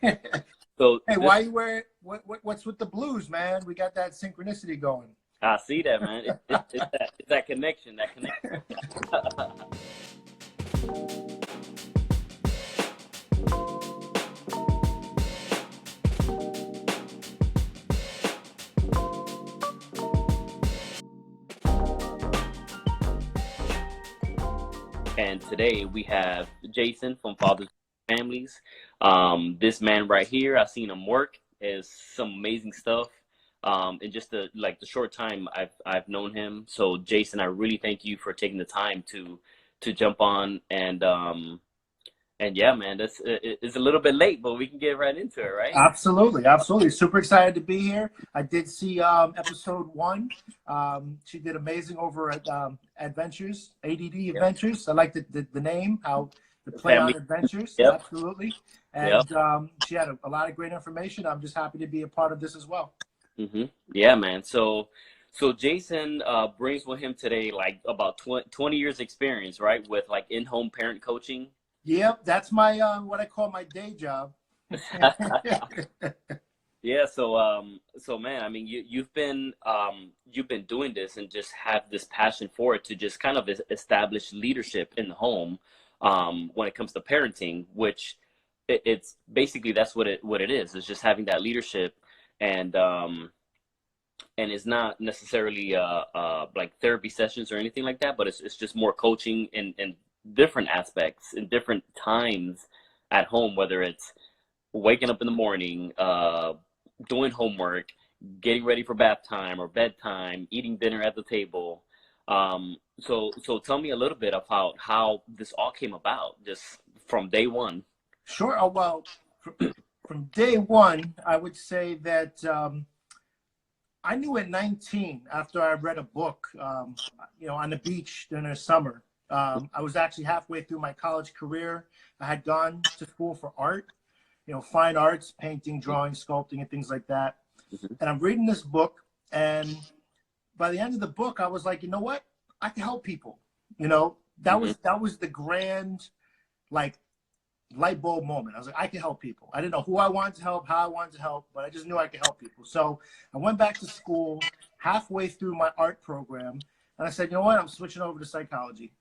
So Hey, this, why you wear what's with the blues, man? We got that synchronicity going. I see that, man. It's that connection, that connection. And today we have Jason from Fathers Families. This man right here, I've seen him work, is some amazing stuff. In just the short time I've known him. So Jason, I really thank you for taking the time to jump on and yeah, man, it's a little bit late, but we can get right into it, right? Absolutely, absolutely. Super excited to be here. I did see episode one. She did amazing over at Adventures, ADD Yep. Adventures. I like the name, how the The play on family. adventures. Yep. Absolutely. Yep. And she had a lot of great information. I'm just happy to be a part of this as well. Yeah, man. So Jason brings with him today like about 20 years experience, right? With like in-home parent coaching. Yep, that's my what I call my day job. Yeah, so man, I mean, you've been doing this and just have this passion for it to just kind of establish leadership in the home, when it comes to parenting, which it's basically that's what it is. It's just having that leadership, and and it's not necessarily like therapy sessions or anything like that, but it's just more coaching in different aspects in different times at home, whether it's waking up in the morning, doing homework, getting ready for bath time or bedtime, eating dinner at the table. So tell me a little bit about how this all came about, just from day one. Sure. Oh, well, from day one, I would say that I knew at 19, after I read a book, on the beach during the summer. I was actually halfway through my college career. I had gone to school for art, fine arts, painting, drawing, sculpting, and things like that. Mhm. And I'm reading this book, and by the end of the book, I was like, you know what? I can help people. That Mhm. was the grand, like, light bulb moment. I was like, I can help people. I didn't know who I wanted to help, how I wanted to help, but I just knew I could help people. So I went back to school halfway through my art program, and I said, you know what? I'm switching over to psychology.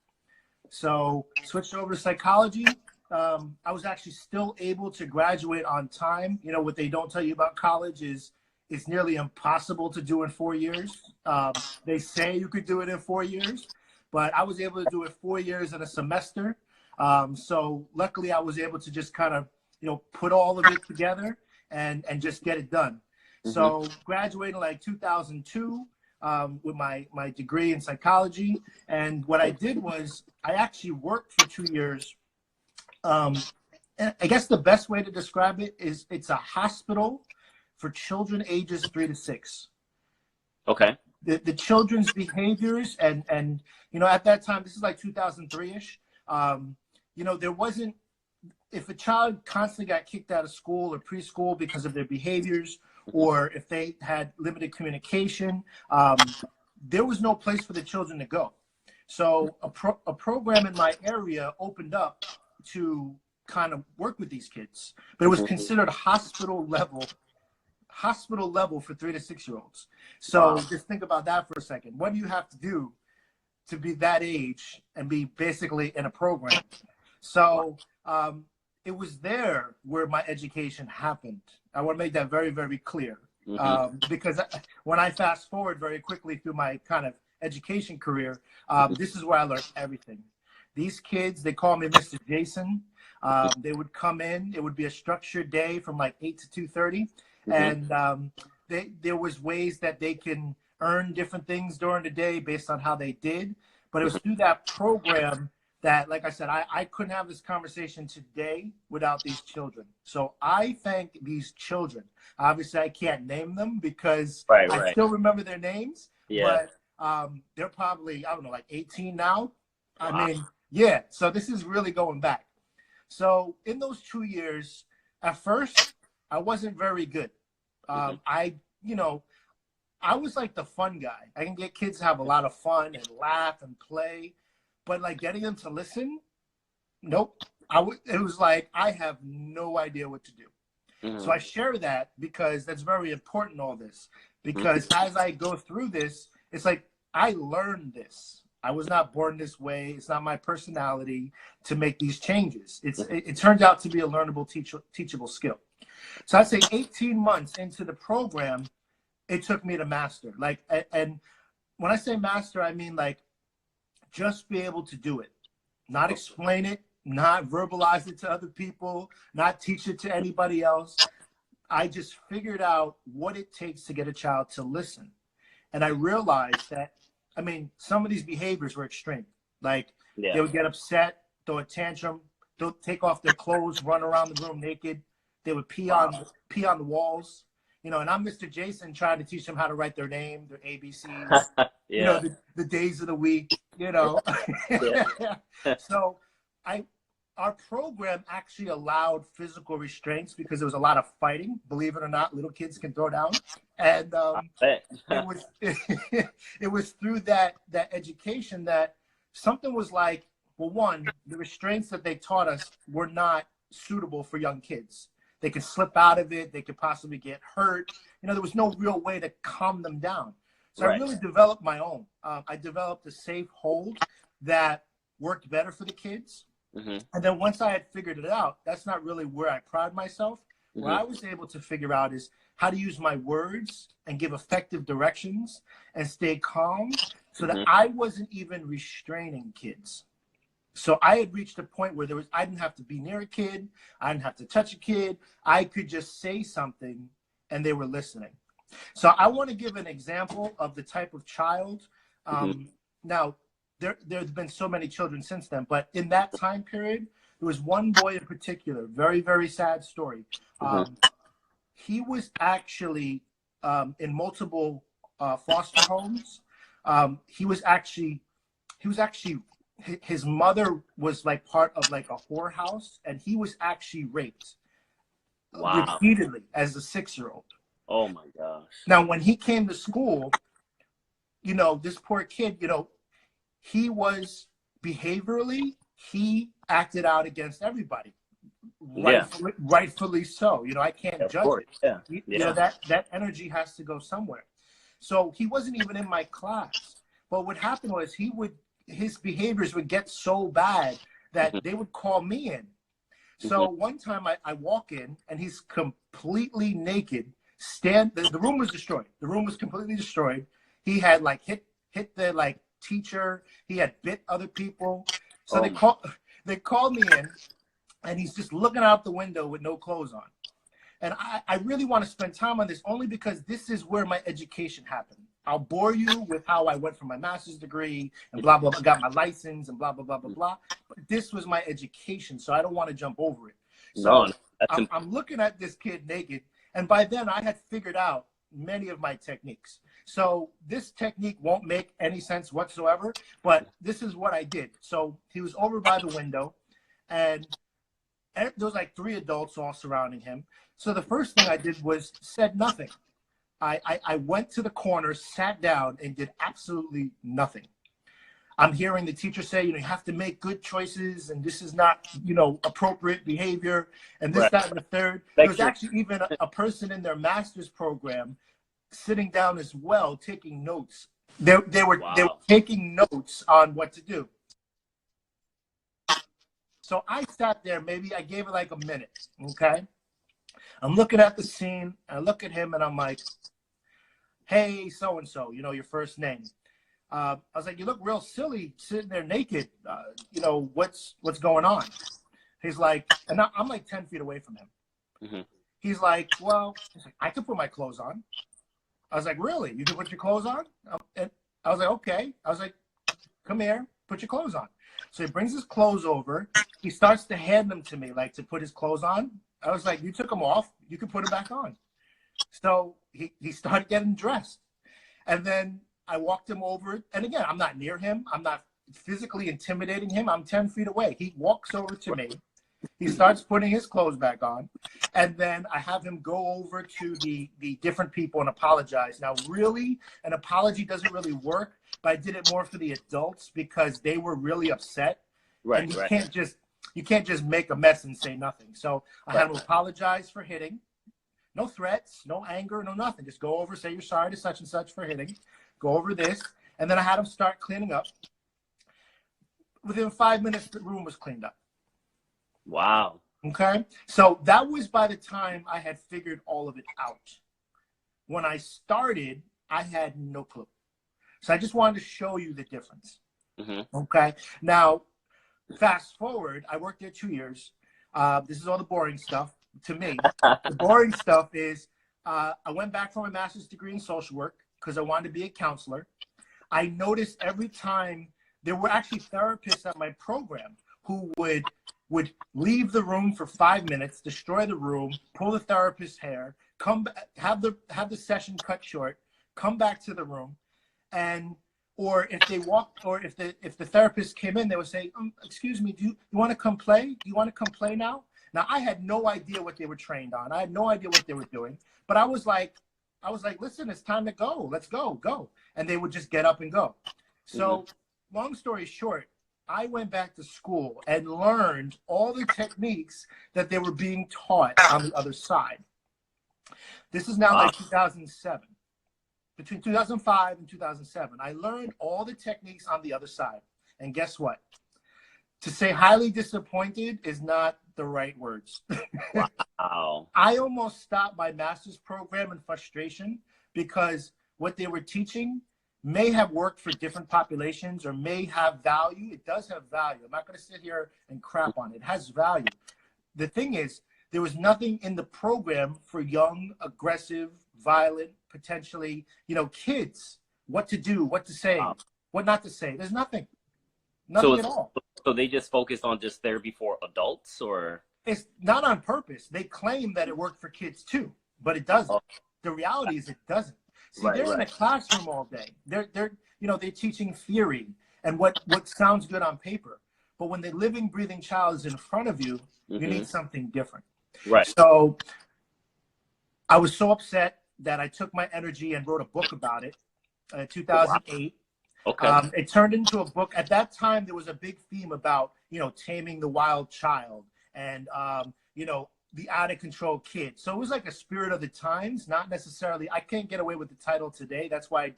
So switched over to psychology. I was actually still able to graduate on time. What they don't tell you about college is it's nearly impossible to do in 4 years. They say you could do it in 4 years, but I was able to do it 4 years in a semester. So luckily, I was able to just kind of put all of it together and just get it done. Mhm. So graduated like 2002 with my degree in psychology. And what I did was I actually worked for 2 years. And I guess the best way to describe it is it's a hospital for children ages 3 to 6. Okay. The children's behaviors and at that time, this is like 2003-ish. There wasn't, if a child constantly got kicked out of school or preschool because of their behaviors, or if they had limited communication, there was no place for the children to go. So a program in my area opened up to kind of work with these kids, but it was Mhm. considered hospital level for 3 to 6 year olds. So Wow. just think about that for a second. What do you have to do to be that age and be basically in a program? So it was there where my education happened. I want to make that very, very clear. Mhm. Because when I fast forward very quickly through my kind of education career, this is where I learned everything. These kids, they call me Mr. Jason. They would come in. It would be a structured day from like 8 to 2:30, Mhm. and there was ways that they can earn different things during the day based on how they did. But it was Mhm. through that program that, like I said, I couldn't have this conversation today without these children. So I thank these children. Obviously, I can't name them because Right. I Right. still remember their names, Yeah. but they're probably, I don't know, like 18 now. I Wow. mean, yeah, so this is really going back. So in those 2 years, at first, I wasn't very good. Mhm. You know, I was like the fun guy. I can get kids to have a lot of fun and laugh and play, but like getting them to listen, nope. It was like I have no idea what to do. So I share that because that's very important, all this. Because as I go through this, it's like I learned this. I was not born this way. It's not my personality to make these changes. It turns out to be a learnable, teachable skill. So I'd say 18 months into the program, it took me to master. Like, and when I say master, I mean like just be able to do it, not explain it, not verbalize it to other people, not teach it to anybody else. I just figured out what it takes to get a child to listen. And I realized that, I mean, some of these behaviors were extreme. Like they would get upset, throw a tantrum, they'll take off their clothes, run around the room naked. They would pee on the walls, you know, and I'm Mr. Jason trying to teach them how to write their name, their ABCs, you know, the days of the week, you know. So our program actually allowed physical restraints because there was a lot of fighting. Believe it or not, little kids can throw down. And it was through that education that something was like, well, one, the restraints that they taught us were not suitable for young kids. They could slip out of it. They could possibly get hurt. You know, there was no real way to calm them down. So I really developed my own. I developed a safe hold that worked better for the kids. And then once I had figured it out, that's not really where I pride myself. What I was able to figure out is how to use my words and give effective directions and stay calm so that I wasn't even restraining kids. So I had reached a point where I didn't have to be near a kid. I didn't have to touch a kid. I could just say something and they were listening. So I want to give an example of the type of child. Now, there's been so many children since then, but in that time period, there was one boy in particular, very, very sad story. He was actually in multiple foster homes. His mother was like part of like a whorehouse, and he was actually raped repeatedly as a 6-year-old. Oh my gosh. Now, when he came to school, you know, this poor kid, you know, he was behaviorally, he acted out against everybody. Rightfully so. You know, I can't judge it. You know, that energy has to go somewhere. So he wasn't even in my class. But what happened was his behaviors would get so bad that they would call me in. So one time I walk in and he's completely naked. The room was destroyed. The room was completely destroyed. He had like hit the like teacher. He had bit other people. So they called me in, and he's just looking out the window with no clothes on. And I really want to spend time on this only because this is where my education happened. I'll bore you with how I went for my master's degree and blah, blah, blah, got my license and blah, blah, blah, blah, blah. But this was my education, so I don't want to jump over it. So I'm looking at this kid naked, and by then I had figured out many of my techniques. So this technique won't make any sense whatsoever, but this is what I did. So he was over by the window, and there was like 3 adults all surrounding him. So the first thing I did was said nothing. I went to the corner, sat down, and did absolutely nothing. I'm hearing the teacher say, you know, you have to make good choices, and this is not, you know, appropriate behavior, and this, that, and the third. There was actually even a person in their master's program sitting down as well, taking notes. They were taking notes on what to do. So I sat there, maybe I gave it like a minute, okay? I'm looking at the scene, I look at him, and I'm like, hey, so-and-so, you know, your first name. I was like, you look real silly sitting there naked. You know, what's going on? He's like, and I'm like 10 feet away from him. He's like, well, I could put my clothes on. I was like, really? You can put your clothes on? And I was like, okay. I was like, come here, put your clothes on. So he brings his clothes over. He starts to hand them to me, like to put his clothes on. I was like, you took them off. You can put them back on. So he started getting dressed. And then I walked him over. And again, I'm not near him. I'm not physically intimidating him. I'm 10 feet away. He walks over to me. He starts putting his clothes back on. And then I have him go over to the different people and apologize. Now, really, an apology doesn't really work, but I did it more for the adults because they were really upset. And you can't just make a mess and say nothing. So I had him apologize for hitting. No threats, no anger, no nothing. Just go over, say you're sorry to such and such for hitting. Go over this. And then I had them start cleaning up. Within 5 minutes, the room was cleaned up. Wow. Okay? So that was by the time I had figured all of it out. When I started, I had no clue. So I just wanted to show you the difference. Okay? Now, fast forward, I worked there 2 years. This is all the boring stuff to me. The boring stuff is I went back for my master's degree in social work because I wanted to be a counselor. I noticed every time there were actually therapists at my program who would leave the room for 5 minutes, destroy the room, pull the therapist's hair, come have the session cut short, come back to the room, and or if they walked, or if the therapist came in, they would say, "Excuse me, do you want to come play? Do you want to come play now?" Now I had no idea what they were trained on. I had no idea what they were doing, but I was like, "Listen, it's time to go. Let's go." And they would just get up and go. So, long story short, I went back to school and learned all the techniques that they were being taught on the other side. This is now like 2007. Between 2005 and 2007, I learned all the techniques on the other side. And guess what? To say highly disappointed is not the right words. Wow. I almost stopped my master's program in frustration because what they were teaching may have worked for different populations or may have value. It does have value. I'm not going to sit here and crap on it. It has value. The thing is, there was nothing in the program for young, aggressive, violent, potentially, kids, what to do, what to say, what not to say. There's nothing at all. So they just focused on just therapy for adults, or? It's not on purpose. They claim that it worked for kids too, but it doesn't. The reality is it doesn't. See, they're in a classroom all day. They're teaching theory and what sounds good on paper. But when the living, breathing child is in front of you, you need something different. Right. So I was so upset that I took my energy and wrote a book about it in 2008. Wow. Okay. It turned into a book. At that time, there was a big theme about, taming the wild child and, the out of control kid. So it was like a spirit of the times, not necessarily, I can't get away with the title today. That's why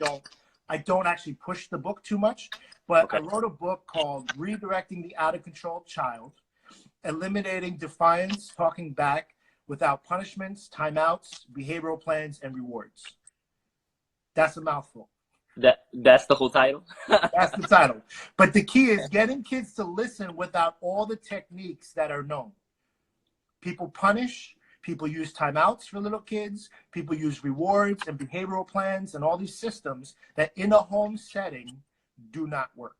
I don't actually push the book too much, but I wrote a book called Redirecting the Out of Control Child, Eliminating Defiance, Talking Back Without Punishments, Timeouts, Behavioral Plans, and Rewards. That's a mouthful. That's the whole title? That's the title. But the key is getting kids to listen without all the techniques that are known. People punish, people use timeouts for little kids, people use rewards and behavioral plans and all these systems that in a home setting do not work.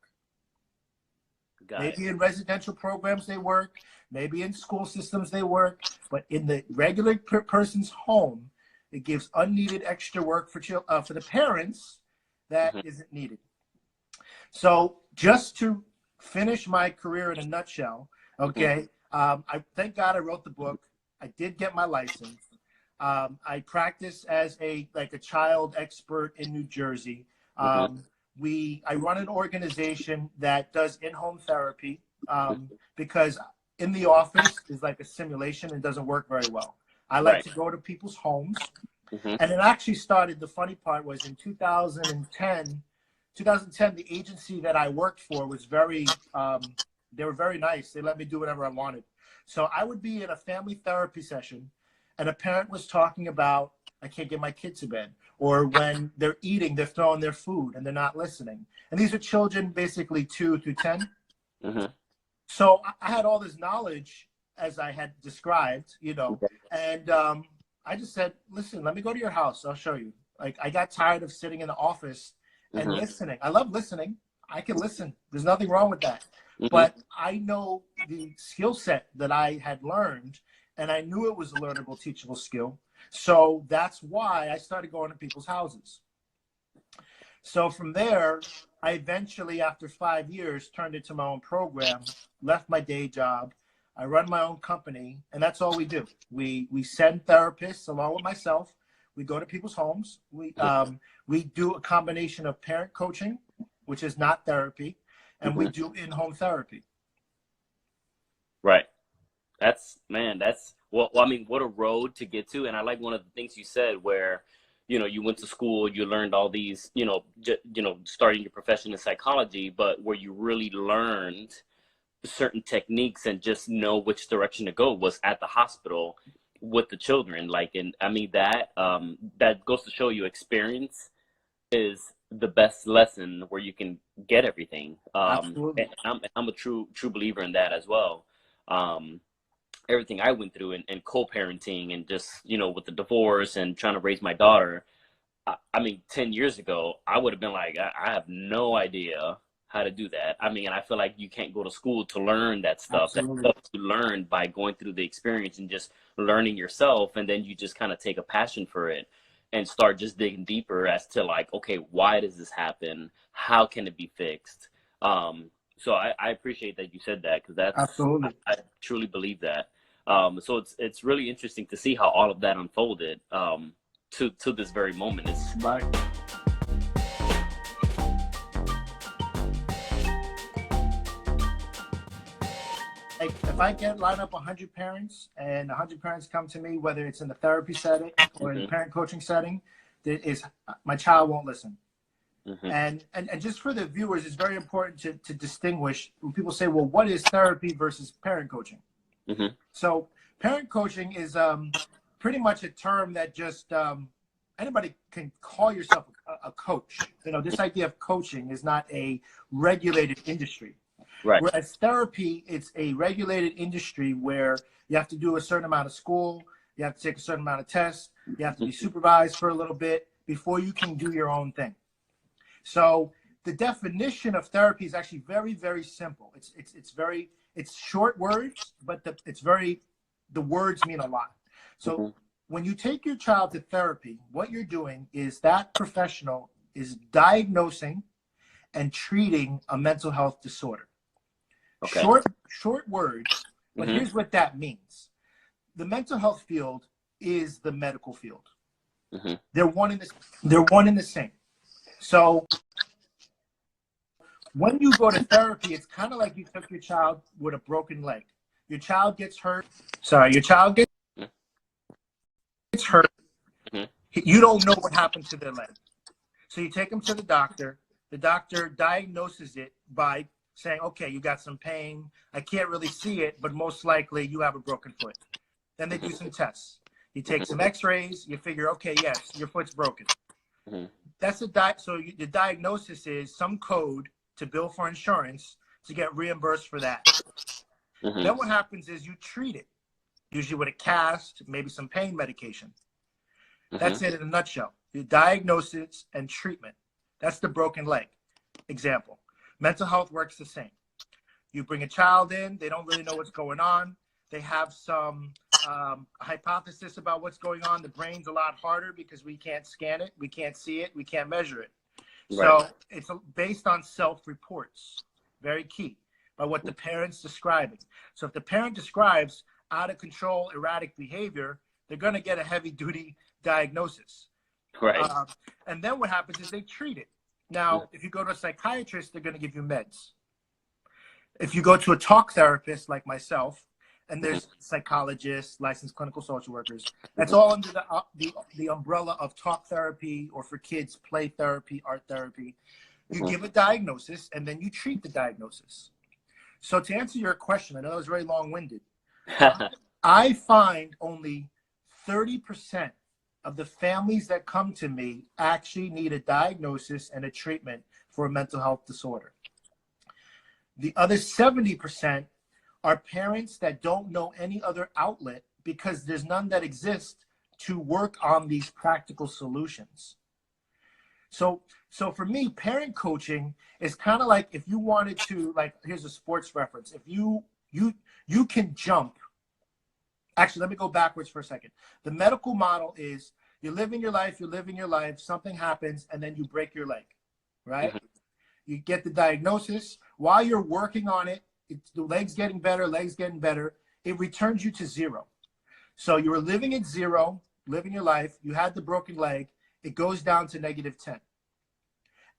Maybe in residential programs they work, maybe in school systems they work, but in the regular person's home, it gives unneeded extra work for the parents that isn't needed. So just to finish my career in a nutshell, okay, I thank God I wrote the book. I did get my license. I practice as a child expert in New Jersey. I run an organization that does in-home therapy because in the office is like a simulation and doesn't work very well. I like to go to people's homes. And it actually started, the funny part was in 2010, the agency that I worked for was they were very nice. They let me do whatever I wanted. So I would be in a family therapy session and a parent was talking about, I can't get my kid to bed. Or when they're eating, they're throwing their food and they're not listening. And these are children basically 2 through 10. So I had all this knowledge as I had described, and I just said, listen, let me go to your house. I'll show you. Like, I got tired of sitting in the office and listening. I love listening. I can listen. There's nothing wrong with that. But I know the skill set that I had learned, and I knew it was a learnable, teachable skill. So that's why I started going to people's houses. So from there, I eventually, after 5 years, turned into my own program, left my day job. I run my own company, and that's all we do. We send therapists along with myself. We go to people's homes. We do a combination of parent coaching, which is not therapy, and we do in-home therapy. Right. That's Well, I mean, what a road to get to. And I like one of the things you said where, you went to school, you learned all these, starting your profession in psychology, but where you really learned certain techniques and just know which direction to go was at the hospital with the children. Like, and I mean, that goes to show you experience is the best lesson where you can get everything. Absolutely. And I'm a true believer in that as well. Um, Everything I went through and co-parenting and just, with the divorce and trying to raise my daughter. I mean, 10 years ago, I would have been like, I have no idea how to do that. I mean, and I feel like you can't go to school to learn that stuff. That Absolutely. stuff you learn by going through the experience and just learning yourself. And then you just kind of take a passion for it and start just digging deeper as to like, okay, why does this happen? How can it be fixed? So I appreciate that you said that because Absolutely. I truly believe that. So it's really interesting to see how all of that unfolded to this very moment. It's Right. Like, if I get line up 100 parents and 100 parents come to me, whether it's in the therapy setting or in the parent coaching setting, that is, my child won't listen. And just for the viewers, it's very important to distinguish when people say, well, what is therapy versus parent coaching? So parent coaching is pretty much a term that just anybody can call yourself a coach. This idea of coaching is not a regulated industry. right. Whereas therapy, it's a regulated industry where you have to do a certain amount of school, you have to take a certain amount of tests, you have to be supervised for a little bit before you can do your own thing. So the definition of therapy is actually very, very simple. It's short words, but the words mean a lot. So when you take your child to therapy, what you're doing is that professional is diagnosing and treating a mental health disorder. Okay. Short words, but here's what that means. The mental health field is the medical field. They're one in the same. So when you go to therapy, it's kind of like you took your child with a broken leg. Your child gets hurt. Your child gets hurt. You don't know what happened to their leg. So you take them to the doctor. The doctor diagnoses it by saying, okay, you got some pain. I can't really see it, but most likely you have a broken foot. Then they do some tests. You take some x-rays. You figure, okay, yes, your foot's broken. That's the the diagnosis is some code to bill for insurance to get reimbursed for that. Then what happens is you treat it, usually with a cast, maybe some pain medication. That's it in a nutshell. The diagnosis and treatment. That's the broken leg example. Mental health works the same. You bring a child in, they don't really know what's going on. They have some hypothesis about what's going on. The brain's a lot harder because we can't scan it, we can't see it, we can't measure it. Right. So it's based on self-reports, very key, by what the parent's describing. So if the parent describes out of control, erratic behavior, they're going to get a heavy-duty diagnosis. Right. And then what happens is they treat it. Now, if you go to a psychiatrist, they're going to give you meds. If you go to a talk therapist like myself, and there's psychologists, licensed clinical social workers, that's all under the umbrella of talk therapy, or for kids, play therapy, art therapy. You give a diagnosis, and then you treat the diagnosis. So to answer your question, I know it was very long-winded. I find only 30% of the families that come to me actually need a diagnosis and a treatment for a mental health disorder. The other 70% are parents that don't know any other outlet because there's none that exist to work on these practical solutions. So for me, parent coaching is kind of like if you wanted to, like, here's a sports reference. If you can jump. Actually, let me go backwards for a second. The medical model is you're living your life, something happens, and then you break your leg, right? You get the diagnosis. While you're working on it, the leg's getting better, it returns you to zero. So you were living at zero, living your life, you had the broken leg, it goes down to -10.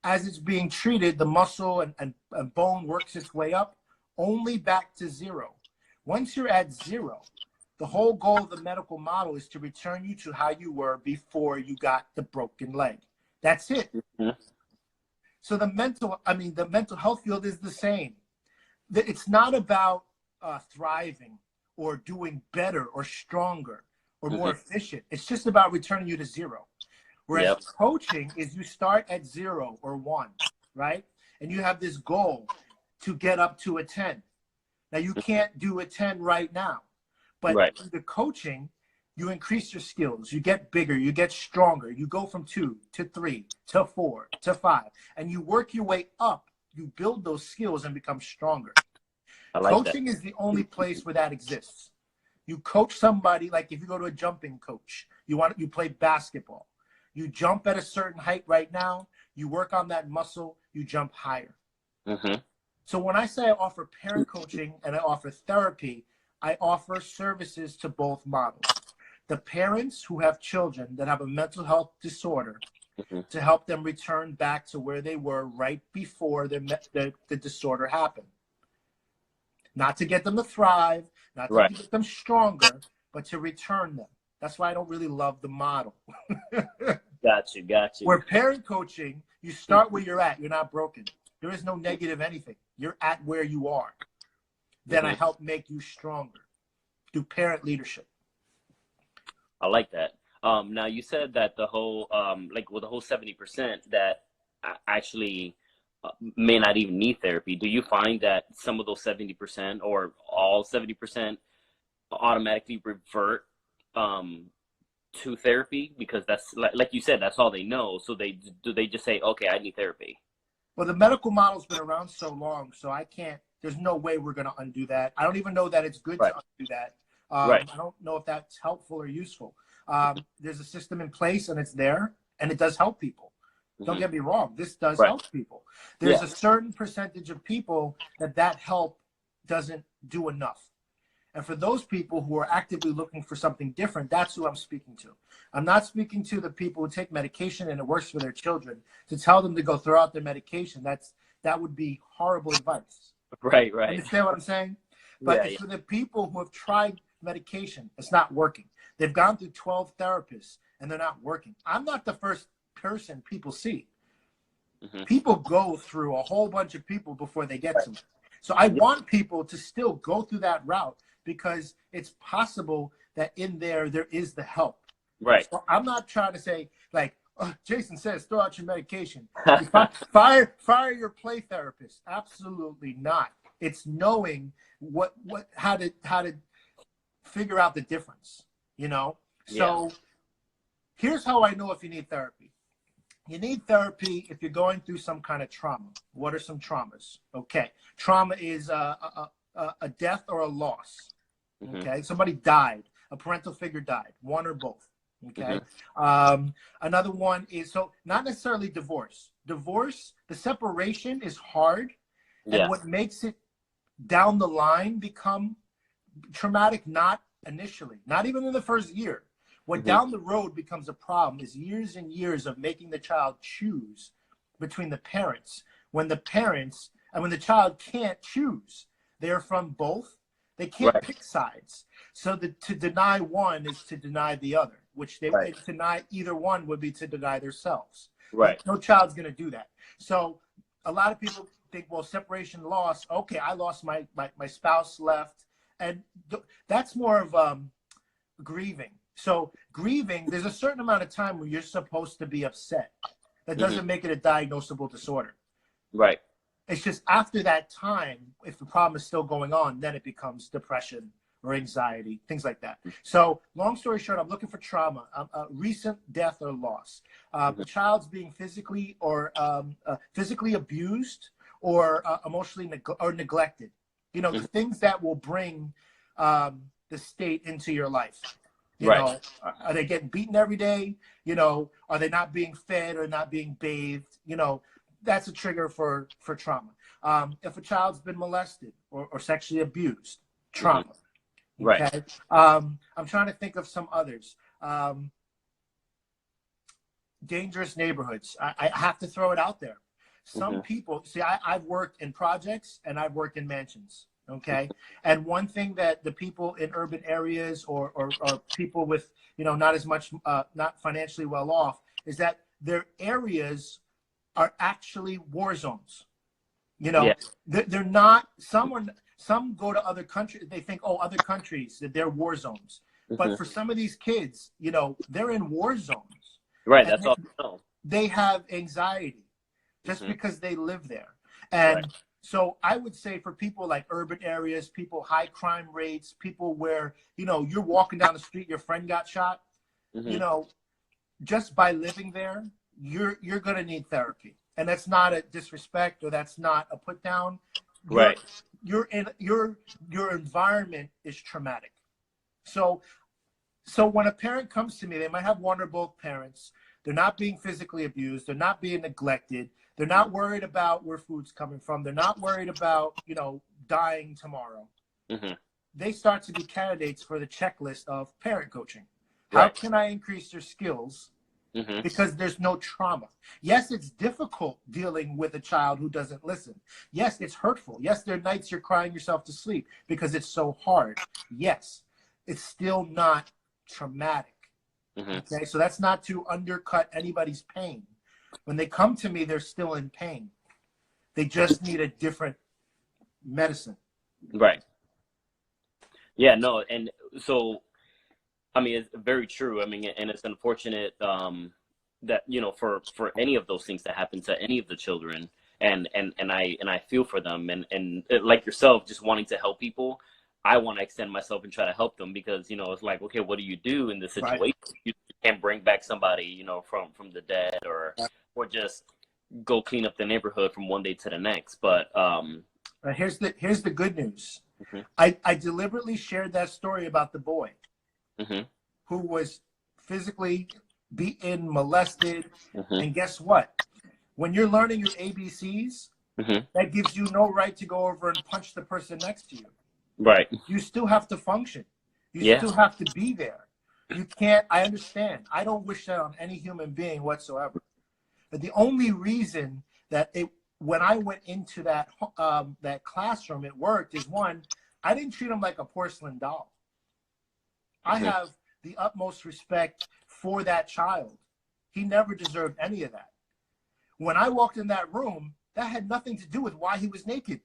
As it's being treated, the muscle and bone works its way up, only back to zero. Once you're at zero, the whole goal of the medical model is to return you to how you were before you got the broken leg. That's it. Mm-hmm. So the mental health field is the same. It's not about thriving or doing better or stronger or more efficient. It's just about returning you to zero. Whereas coaching is you start at 0 or 1, right? And you have this goal to get up to a 10. Now, you can't do a 10 right now, but through the coaching, you increase your skills. You get bigger. You get stronger. You go from 2 to 3 to 4 to 5, and you work your way up. You build those skills and become stronger. Coaching is the only place where that exists. You coach somebody, like if you go to a jumping coach, you play basketball. You jump at a certain height right now, you work on that muscle, you jump higher. Mm-hmm. So when I say I offer parent coaching and I offer therapy, I offer services to both models. The parents who have children that have a mental health disorder, to help them return back to where they were right before the disorder happened. Not to get them to thrive, not to get them stronger, but to return them. That's why I don't really love the model. Got you. Where parent coaching, you start where you're at. You're not broken. There is no negative anything. You're at where you are. Then I help make you stronger through parent leadership. I like that. Now you said that the whole, the whole 70% that actually may not even need therapy. Do you find that some of those 70% or all 70% automatically revert to therapy because that's like you said, that's all they know? So they just say, okay, I need therapy? Well, the medical model's been around so long, so there's no way we're going to undo that. I don't even know that it's good to undo that. I don't know if that's helpful or useful. There's a system in place and it's there and it does help people. Don't get me wrong. This does help people. There's a certain percentage of people that help doesn't do enough. And for those people who are actively looking for something different, that's who I'm speaking to. I'm not speaking to the people who take medication and it works for their children to tell them to go throw out their medication. That would be horrible advice. Right. Understand what I'm saying? But it's for the people who have tried medication. It's not working. They've gone through 12 therapists and they're not working. I'm not the first person people see. People go through a whole bunch of people before they get to me. So I want people to still go through that route because it's possible that in there is the help. Right. So I'm not trying to say like, Jason says, throw out your medication. Fire your play therapist. Absolutely not. It's knowing how to figure out the difference, you know? So here's how I know if you need therapy. You need therapy if you're going through some kind of trauma. What are some traumas? Okay. Trauma is a death or a loss. Okay. Somebody died. A parental figure died. One or both. Okay. Another one is, so not necessarily divorce. Divorce, the separation is hard. And what makes it down the line become traumatic, not initially, not even in the first year. What down the road becomes a problem is years and years of making the child choose between the parents. When the child can't choose, they're from both. They can't pick sides. So to deny one is to deny the other, which they would deny either one would be to deny themselves. Right. No child's going to do that. So a lot of people think, well, separation, loss. Okay, I lost my spouse left. And that's more of grieving. So grieving, there's a certain amount of time where you're supposed to be upset. That doesn't make it a diagnosable disorder. Right. It's just after that time, if the problem is still going on, then it becomes depression or anxiety, things like that. So long story short, I'm looking for trauma, recent death or loss. The child's being physically abused or emotionally neglected. You know, the things that will bring the state into your life. You know, are they getting beaten every day? You know, are they not being fed or not being bathed? You know, that's a trigger for trauma. If a child's been molested or sexually abused, trauma. Okay? I'm trying to think of some others. Dangerous neighborhoods. I have to throw it out there. Some people, see, I've worked in projects and I've worked in mansions. Okay. And one thing that the people in urban areas or people with, not as much, not financially well off, is that their areas are actually war zones. Yeah. They're not, some go to other countries. They think, oh, other countries, that they're war zones. But Hmm. for some of these kids, they're in war zones. Right. And That's all. No. they have anxiety just Hmm. because they live there. Right. And so I would say for people like urban areas, people high crime rates, people where, you're walking down the street, your friend got shot, you Hmm. know, just by living there, you're going to need therapy. And that's not a disrespect or that's not a put down. You're Right. you're in your environment is traumatic. So when a parent comes to me, they might have one or both parents. They're not being physically abused. They're not being neglected. They're not worried about where food's coming from. They're not worried about, dying tomorrow. Hmm. They start to be candidates for the checklist of parent coaching. How Right. can I increase their skills? Hmm. Because there's no trauma. Yes, it's difficult dealing with a child who doesn't listen. Yes, it's hurtful. Yes, there are nights you're crying yourself to sleep because it's so hard. Yes, it's still not traumatic. Hmm. Okay, so that's not to undercut anybody's pain. When they come to me, they're still in pain. They just need a different medicine. Right. Yeah. No. And so, I mean, it's very true. I mean, and it's unfortunate that for any of those things that happen to any of the children, and I feel for them, and like yourself, just wanting to help people. I want to extend myself and try to help them because it's like, okay, what do you do in this Right. situation? You can't bring back somebody from the dead or just go clean up the neighborhood from one day to the next. But Here's the good news. mhm, I deliberately shared that story about the boy mhm, who was physically beaten, molested, mhm, and guess what? When you're learning your ABCs, mhm. that gives you no right to go over and punch the person next to you. Right. You still have to function. You Yeah. still have to be there. You can't, I understand. I don't wish that on any human being whatsoever. But the only reason that when I went into that classroom, it worked is one, I didn't treat him like a porcelain doll. I Mhm. have the utmost respect for that child. He never deserved any of that. When I walked in that room, that had nothing to do with why he was naked.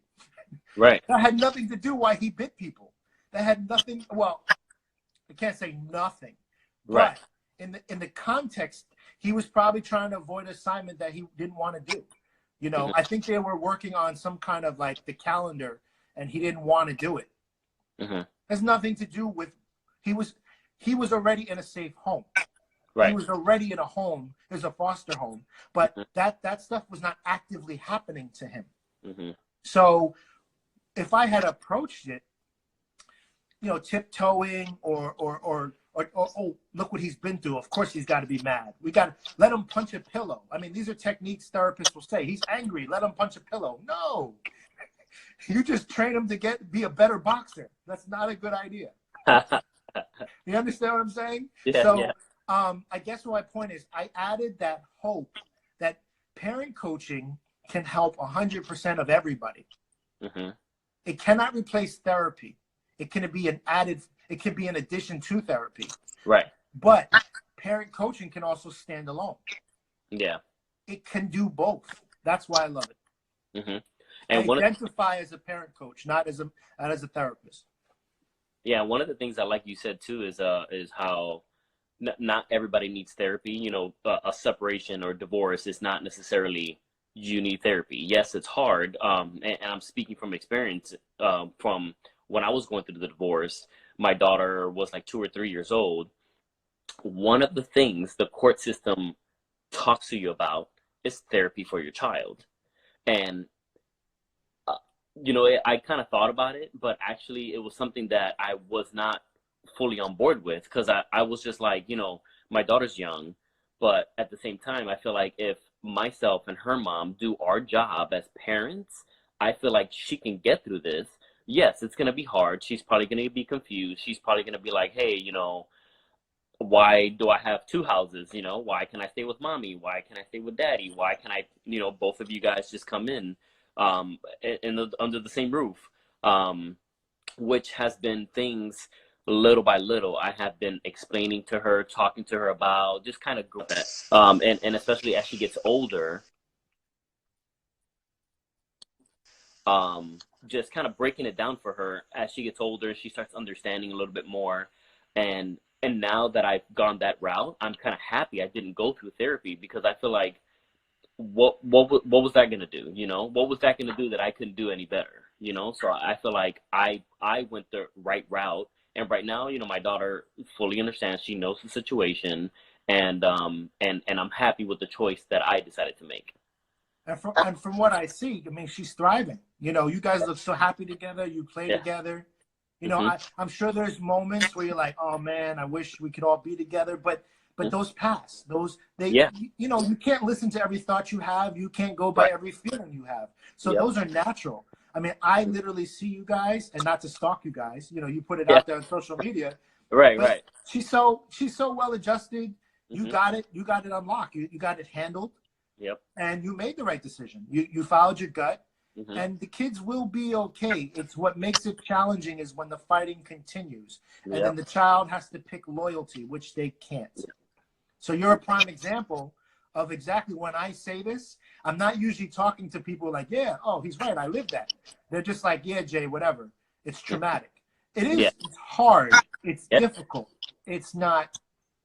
Right. That had nothing to do why he bit people. That had nothing. Well, I can't say nothing, Right. but in the context, he was probably trying to avoid an assignment that he didn't want to do. Mhm. I think they were working on some kind of like the calendar, and he didn't want to do it. Mhm. It has nothing to do with he was already in a safe home. He Right. was already in a home, as a foster home, but Mhm. that stuff was not actively happening to him. Mhm. So if I had approached it, tiptoeing or oh, look what he's been through. Of course he's got to be mad. We got to let him punch a pillow. I mean, these are techniques therapists will say. He's angry. Let him punch a pillow. No, you just train him to be a better boxer. That's not a good idea. You understand what I'm saying? Yeah. Yeah. So I guess my point is I added that hope that parent coaching can help 100% of everybody. Mhm. It cannot replace therapy. It can be it can be an addition to therapy. Right. But parent coaching can also stand alone. Yeah. It can do both. That's why I love it. Mhm. I And one identify as a parent coach, not as a therapist. Yeah, one of the things I like you said too is how not everybody needs therapy. A separation or divorce is not necessarily you need therapy. Yes, it's hard. And I'm speaking from experience. From when I was going through the divorce, my daughter was like 2 or 3 years old. One of the things the court system talks to you about is therapy for your child, and uh, I kind of thought about it, but actually it was something that I was not fully on board with because I was just like, my daughter's young, but at the same time, I feel like if myself and her mom do our job as parents, I feel like she can get through this. Yes, it's going to be hard. She's probably going to be confused. She's probably going to be like, hey, why do I have two houses? Why can I stay with mommy? Why can I stay with daddy? Why can I, both of you guys just come in under the same roof? which has been things little by little I have been explaining to her, talking to her about, just kind of and especially as she gets older, just kind of breaking it down for her as she gets older, she starts understanding a little bit more. And now that I've gone that route, I'm kind of happy I didn't go through therapy, because I feel like what was that gonna do? You know, what was that gonna do that I couldn't do any better? You know, so I feel like I went the right route, and right now, you know, my daughter fully understands. She knows the situation, and I'm happy with the choice that I decided to make. And from what I see, I mean, she's thriving. You know, you guys look so happy together. You play Yeah. together. You know, Hmm. I'm sure there's moments where you're like, oh man, I wish we could all be together. But those pass. Yeah. You know, you can't listen to every thought you have. You can't go by Right. every feeling you have. So Yep. those are natural. I mean, I literally see you guys, and not to stalk you guys. You know, you put it Yeah. out there on social media, Right. but Right. she's so well adjusted. You Hmm. got it. You got it unlocked. You got it handled, Yep. and you made the right decision. You followed your gut, Hmm. and the kids will be okay. It's what makes it challenging is when the fighting continues, and then Yep. the child has to pick loyalty, which they can't. So you're a prime example of exactly when I say this. I'm not usually talking to people like, yeah, oh, he's right, I lived that. They're just like, yeah, Jay, whatever. It's traumatic. It Yeah. is. It's hard. It's Yeah. difficult. It's not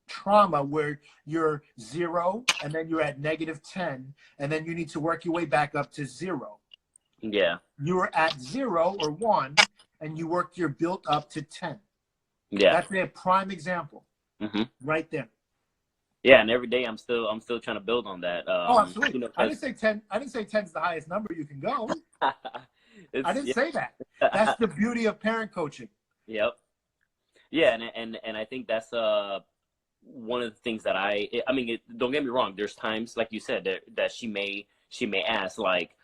trauma where you're 0 and then you're at -10 and then you need to work your way back up to 0. Yeah. You were at 0 or 1 and you worked your built up to 10. Yeah. That's a prime example Hmm. right there. Yeah. And every day I'm still trying to build on that. Oh, absolutely. You know, I because didn't say 10. I didn't say 10 is the highest number you can go. I didn't yeah. say that. That's the beauty of parent coaching. Yep. Yeah, and I think that's one of the things that I mean, don't get me wrong. There's times, like you said, that she may ask, like,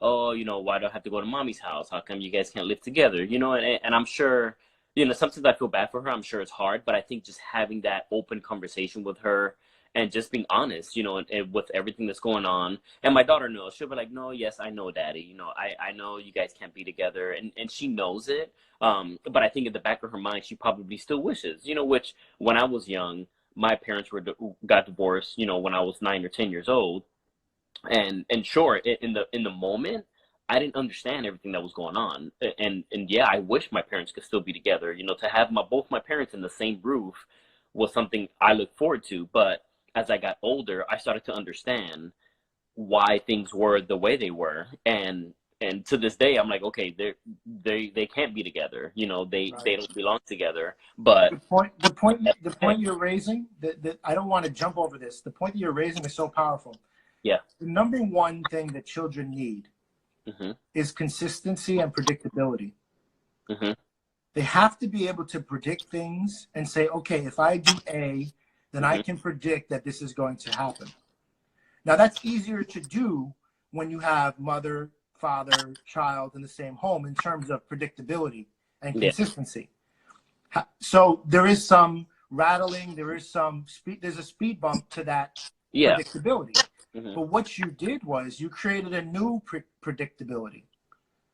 oh, you know, why do I have to go to mommy's house? How come you guys can't live together? You know, and I'm sure, you know, sometimes I feel bad for her. I'm sure it's hard, but I think just having that open conversation with her and just being honest, you know, and with everything that's going on. And my daughter knows. She'll be like, no, yes, I know, Daddy. You know, I know you guys can't be together, and she knows it. But I think in the back of her mind, she probably still wishes, you know, which when I was young, my parents got divorced, you know, when I was 9 or 10 years old, and sure, in the moment, I didn't understand everything that was going on, and yeah, I wish my parents could still be together. You know, to have both my parents in the same roof was something I look forward to. But as I got older, I started to understand why things were the way they were, and to this day, I'm like, okay, they can't be together. You know, they Right. don't belong together. But The point you're raising, that I don't want to jump over this. The point that you're raising is so powerful. yeah. The number one thing that children need Hmm. is consistency and predictability. Hmm. They have to be able to predict things and say, okay, if I do A, then I Hmm. can predict that this is going to happen. Now, that's easier to do when you have mother, father, child in the same home in terms of predictability and Yeah. consistency. So there is some rattling, there is some speed, there's a speed bump to that Yeah. predictability. Hmm. But what you did was you created a new predictability.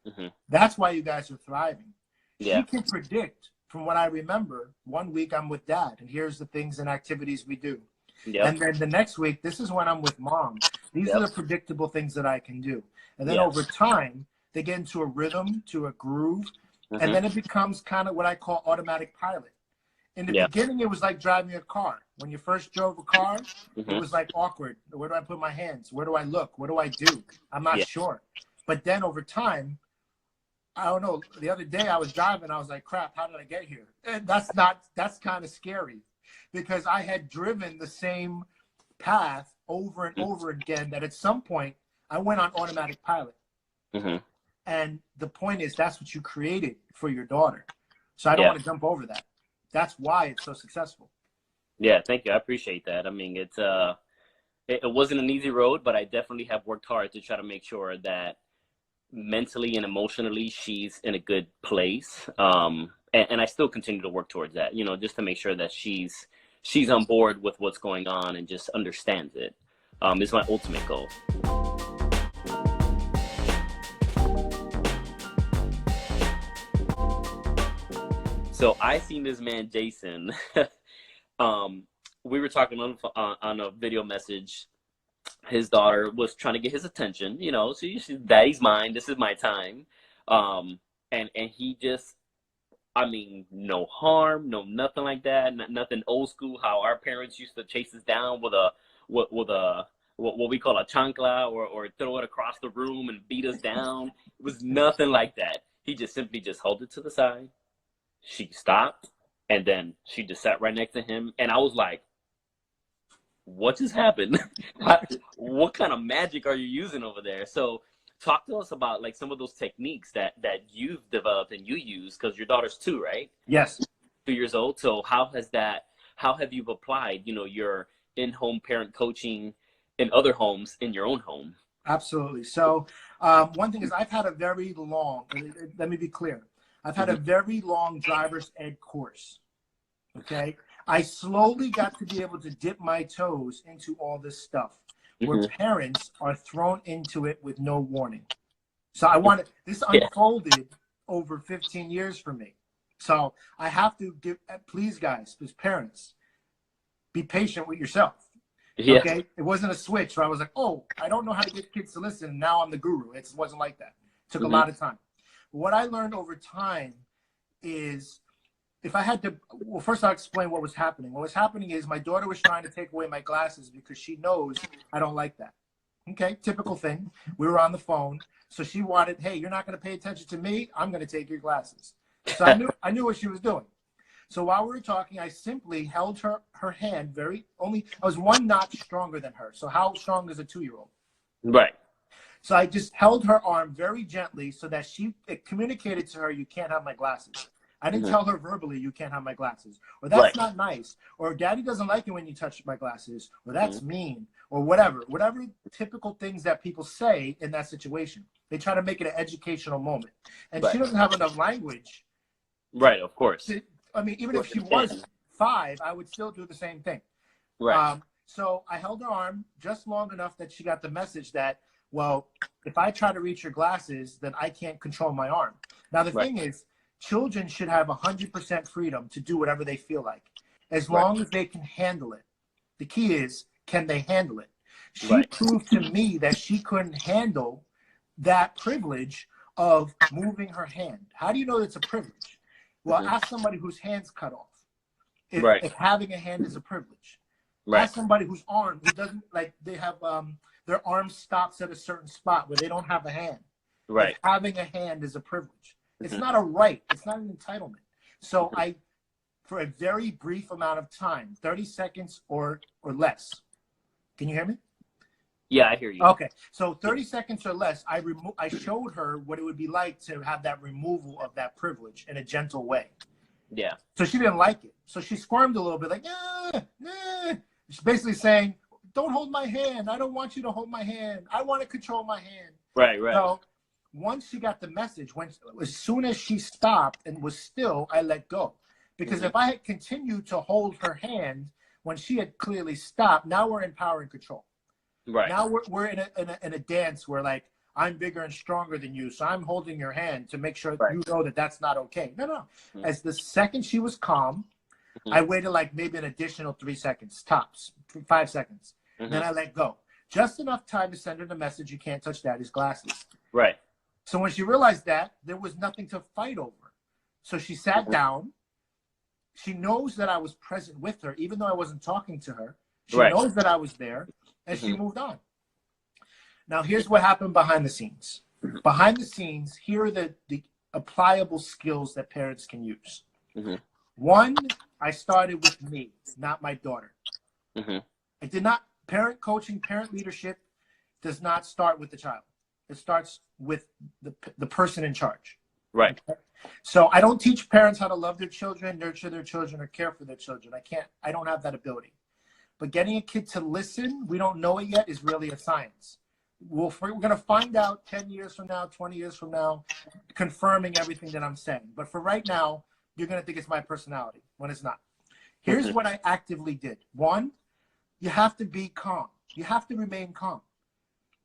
Hmm. That's why you guys are thriving. Yeah. She can predict, from what I remember, 1 week I'm with dad, and here's the things and activities we do. Yep. And then the next week, this is when I'm with mom. These Yep. are the predictable things that I can do. And then Yeah. over time, they get into a rhythm, to a groove, Hmm. and then it becomes kind of what I call automatic pilot. In the Yeah. beginning, it was like driving a car. When you first drove a car, it Hmm. was like awkward. Where do I put my hands? Where do I look? What do I do? I'm not Yeah. sure. But then over time, I don't know. The other day I was driving, I was like, crap, how did I get here? And that's kind of scary, because I had driven the same path over and over again, that at some point I went on automatic pilot. Hmm. And the point is, that's what you created for your daughter. So I don't Yeah. want to jump over that. That's why it's so successful. Yeah. Thank you. I appreciate that. I mean, it wasn't an easy road, but I definitely have worked hard to try to make sure that mentally and emotionally she's in a good place. And I still continue to work towards that, you know, just to make sure that she's on board with what's going on and just understands it. Is my ultimate goal. So I seen this man, Jason. um, we were talking on a video message. His daughter was trying to get his attention, you know, so she's daddy's mine, this is my time. And he just, I mean, no harm, no nothing like that, nothing old school how our parents used to chase us down with a with a what we call a chancla, or throw it across the room and beat us down. It was nothing like that. He just simply just held it to the side. She stopped, and then she just sat right next to him, and I was like, what just happened? What kind of magic are you using over there? So talk to us about like some of those techniques that you've developed and you use, because your daughter's 2, right? Yes. 2 years old. So how have you applied, you know, your in-home parent coaching in other homes in your own home? Absolutely. So one thing is I've had a very long, let me be clear. I've had a very long driver's ed course. Okay. I slowly got to be able to dip my toes into all this stuff where parents are thrown into it with no warning. So this unfolded over 15 years for me. So I have to please guys, as parents, be patient with yourself. Yeah. Okay. It wasn't a switch where I was like, oh, I don't know how to get kids to listen, and now I'm the guru. It wasn't like that. It took a lot of time. But what I learned over time is, if I had to, well, first I'll explain what was happening. What was happening is my daughter was trying to take away my glasses because she knows I don't like that. Okay, typical thing. We were on the phone, so she wanted, hey, you're not going to pay attention to me. I'm going to take your glasses. So I knew what she was doing. So while we were talking, I simply held her hand I was 1 notch stronger than her. So how strong is a 2-year-old? Right. So I just held her arm very gently so that it communicated to her, you can't have my glasses. I didn't tell her verbally, you can't have my glasses, or that's not nice, or daddy doesn't like it when you touch my glasses, or that's mean, or whatever typical things that people say in that situation. They try to make it an educational moment. And she doesn't have enough language. Right, of course. I mean, even if she was 5, I would still do the same thing. Right. So I held her arm just long enough that she got the message that, well, if I try to reach your glasses, then I can't control my arm. Now, the thing is, children should have 100% freedom to do whatever they feel like, as long as they can handle it. The key is, can they handle it? She proved to me that she couldn't handle that privilege of moving her hand. How do you know it's a privilege? Well, ask somebody whose hand's cut off. If having a hand is a privilege. Ask somebody whose arm, who doesn't, like, they have their arm stops at a certain spot where they don't have a hand. If having a hand is a privilege. It's not a right. It's not an entitlement. So for a very brief amount of time, 30 seconds or less. Can you hear me? Yeah, I hear you. Okay. So 30 seconds or less, I showed her what it would be like to have that removal of that privilege in a gentle way. Yeah. So she didn't like it. So she squirmed a little bit, like, She's basically saying, don't hold my hand. I don't want you to hold my hand. I want to control my hand. Right. So once she got the message, as soon as she stopped and was still, I let go. Because if I had continued to hold her hand when she had clearly stopped, now we're in power and control. Right. Now we're in a dance where, like, I'm bigger and stronger than you, so I'm holding your hand to make sure you know that that's not okay. No. As the second she was calm, I waited like maybe an additional 3 seconds, tops, 5 seconds. Then I let go. Just enough time to send her the message, you can't touch daddy's glasses. Right. So when she realized that, there was nothing to fight over. So she sat down. She knows that I was present with her, even though I wasn't talking to her. She knows that I was there, and she moved on. Now, here's what happened behind the scenes. Behind the scenes, here are the applicable skills that parents can use. One, I started with me, not my daughter. I did not, parent coaching, parent leadership does not start with the child. It starts with the person in charge. Right. Okay? So I don't teach parents how to love their children, nurture their children, or care for their children. I don't have that ability. But getting a kid to listen, we don't know it yet, is really a science. We're going to find out 10 years from now, 20 years from now, confirming everything that I'm saying. But for right now, you're going to think it's my personality when it's not. Here's what I actively did. One, you have to be calm. You have to remain calm.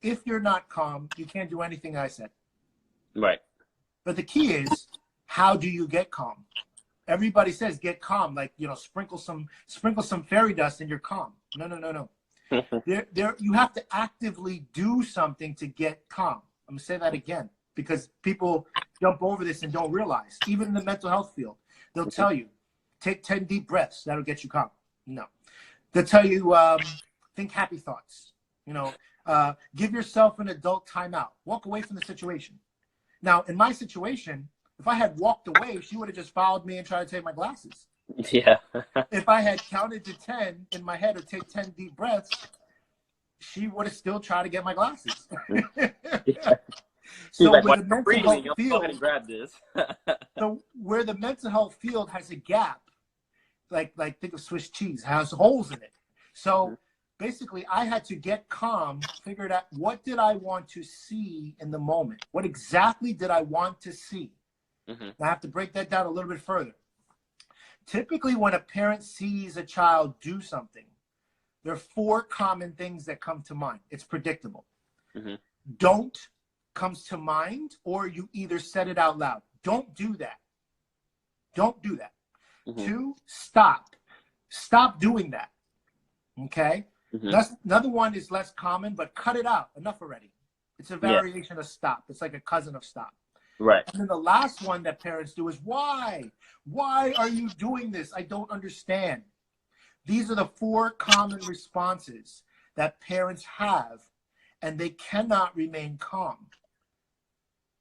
If you're not calm, you can't do anything I said. Right. But the key is, how do you get calm? Everybody says get calm, like, you know, sprinkle some fairy dust and you're calm. No, no, no, no. You have to actively do something to get calm. I'm gonna say that again because people jump over this and don't realize. Even in the mental health field, they'll tell you, take 10 deep breaths. That'll get you calm. No, they'll tell you, think happy thoughts. You know, give yourself an adult timeout. Walk away from the situation. Now, in my situation, if I had walked away, she would have just followed me and tried to take my glasses. Yeah. If I had counted to 10 in my head or take 10 deep breaths, she would have still tried to get my glasses. She's So like, where "Why the not mental breathing? health I'll go ahead and field, grab this." so where the mental health field has a gap, like think of Swiss cheese, has holes in it. So basically, I had to get calm, figure out what did I want to see in the moment. What exactly did I want to see? I have to break that down a little bit further. Typically, when a parent sees a child do something, there are 4 common things that come to mind. It's predictable. Don't comes to mind, or you either said it out loud. Don't do that. Don't do that. 2, stop. Stop doing that. Okay? Another one is less common, but cut it out. Enough already. It's a variation of stop. It's like a cousin of stop. Right. And then the last one that parents do is why? Why are you doing this? I don't understand. These are the 4 common responses that parents have, and they cannot remain calm.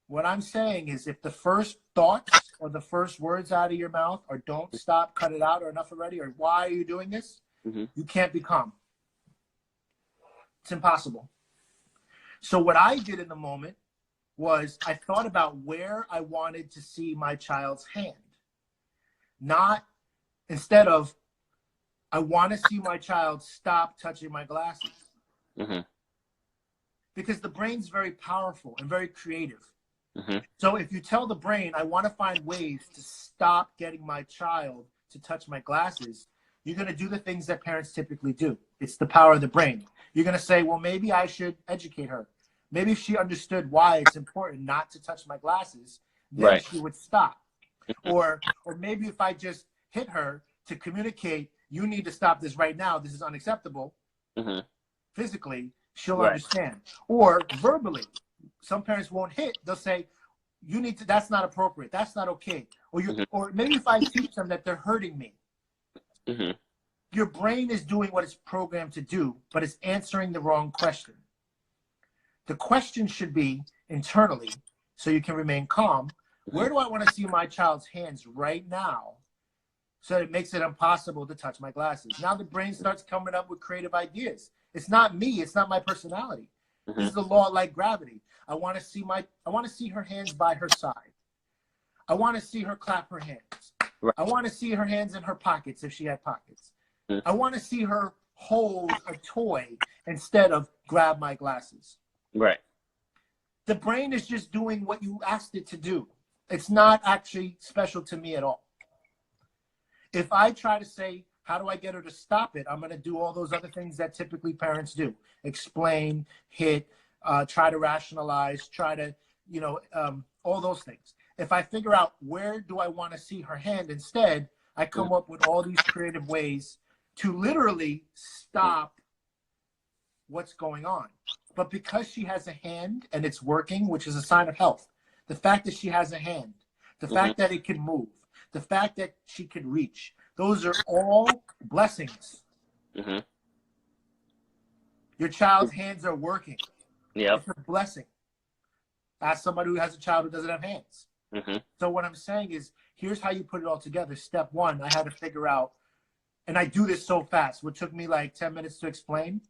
What I'm saying is if the first thoughts or the first words out of your mouth are don't stop, cut it out, or enough already, or why are you doing this? You can't be calm. It's impossible. So what I did in the moment was I thought about where I wanted to see my child's hand. Not instead of, I want to see my child stop touching my glasses. Because the brain's very powerful and very creative. So if you tell the brain, I want to find ways to stop getting my child to touch my glasses, you're going to do the things that parents typically do. It's the power of the brain. You're going to say, well, maybe I should educate her. Maybe if she understood why it's important not to touch my glasses, then she would stop. Or maybe if I just hit her to communicate, you need to stop this right now. This is unacceptable. Physically, she'll understand. Or verbally, some parents won't hit. They'll say, you need to, that's not appropriate. That's not okay. Or or maybe if I teach them that they're hurting me. Your brain is doing what it's programmed to do, but it's answering the wrong question. The question should be internally, so you can remain calm. Where do I want to see my child's hands right now so that it makes it impossible to touch my glasses? Now the brain starts coming up with creative ideas. It's not me. It's not my personality. This is the law of like gravity. I want to see her hands by her side. I want to see her clap her hands. I want to see her hands in her pockets if she had pockets. I want to see her hold a toy instead of grab my glasses. The brain is just doing what you asked it to do. It's not actually special to me at all. If I try to say, how do I get her to stop it? I'm going to do all those other things that typically parents do. Explain, hit, try to rationalize, try to, all those things. If I figure out where do I want to see her hand instead, I come up with all these creative ways to literally stop what's going on. But because she has a hand and it's working, which is a sign of health, the fact that she has a hand, the fact that it can move, the fact that she can reach, those are all blessings. Your child's hands are working. It's a blessing. Ask somebody who has a child who doesn't have hands. So what I'm saying is, here's how you put it all together. Step 1, I had to figure out, and I do this so fast, what took me like 10 minutes to explain,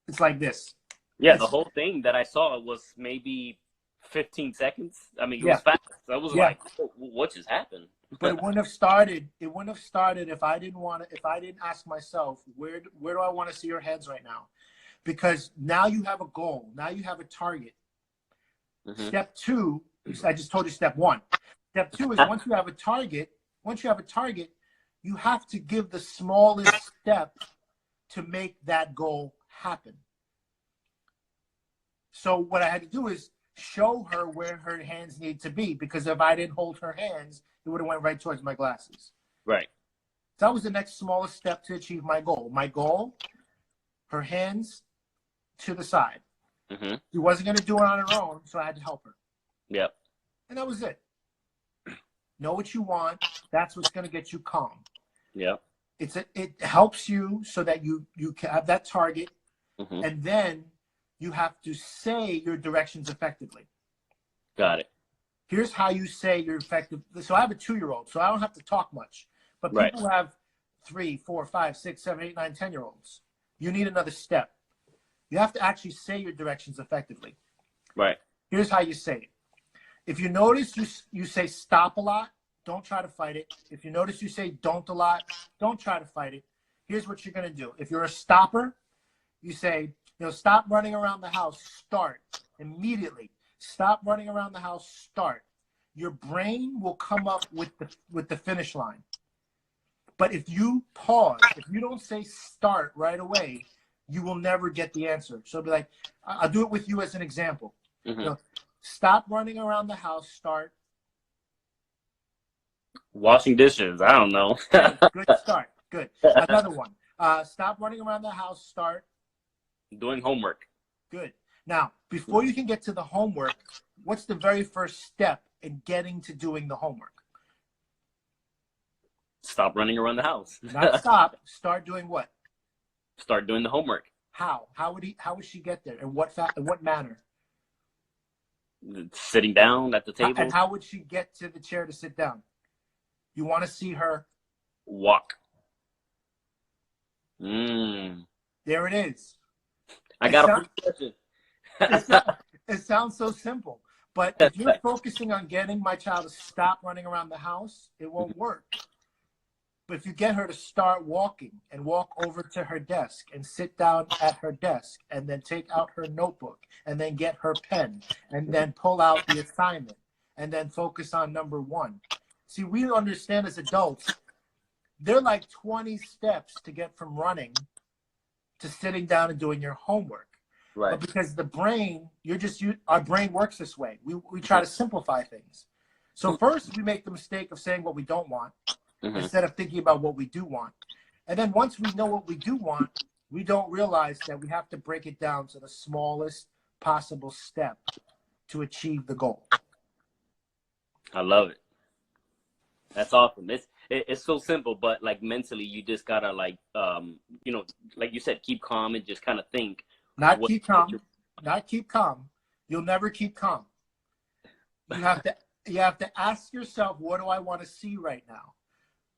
it's like this. The whole thing that I saw was maybe 15 seconds. I mean, it was fast. I was like, what just happened? But it wouldn't have started if I didn't ask myself, where do I want to see your hands right now? Because now you have a goal. Now you have a target. Step 2, I just told you step 1. Step 2 is once you have a target, you have to give the smallest step to make that goal happen. So what I had to do is show her where her hands need to be, because if I didn't hold her hands, it would have went right towards my glasses. Right. So that was the next smallest step to achieve my goal. My goal, her hands to the side. Mm-hmm. She wasn't going to do it on her own, so I had to help her. Yep. And that was it. Know what you want. That's what's going to get you calm. Yep. It helps you so that you can have that target, Mm-hmm. and then you have to say your directions effectively. Got it. Here's how you say you're effective. So I have a 2-year-old, so I don't have to talk much. But Right. people have 3, 4, 5, 6, 7, 8, 9, 10-year-olds. You need another step. You have to actually say your directions effectively. Right. Here's how you say it. If you notice you say stop a lot, don't try to fight it. If you notice you say don't a lot, don't try to fight it. Here's what you're going to do. If you're a stopper, you say, stop running around the house, start immediately. Stop running around the house, start. Your brain will come up with the finish line. But if you pause, if you don't say start right away, you will never get the answer. So be like, I'll do it with you as an example. Mm-hmm. Stop running around the house, start. Washing dishes. I don't know. Good start. Good. Another one. Stop running around the house, start. Doing homework. Good. Now, before you can get to the homework, what's the very first step in getting to doing the homework? Stop running around the house. Not stop. Start doing what? Start doing the homework. How? How would she get there? In what manner? Sitting down at the table. And how would she get to the chair to sit down? You want to see her walk. There it is. I got a question. It sounds so simple, but if you're focusing on getting my child to stop running around the house, it won't work. But if you get her to start walking and walk over to her desk and sit down at her desk and then take out her notebook and then get her pen and then pull out the assignment and then focus on number 1. See, we understand as adults, they're like 20 steps to get from running to sitting down and doing your homework. Right. But because the brain, our brain works this way. We try to simplify things. So first we make the mistake of saying what we don't want instead of thinking about what we do want. And then once we know what we do want, we don't realize that we have to break it down to the smallest possible step to achieve the goal. I love it. That's awesome. It's so simple, but like mentally, you just gotta like you said, keep calm and just kind of think. Not keep calm. You'll never keep calm. You have to ask yourself, what do I want to see right now?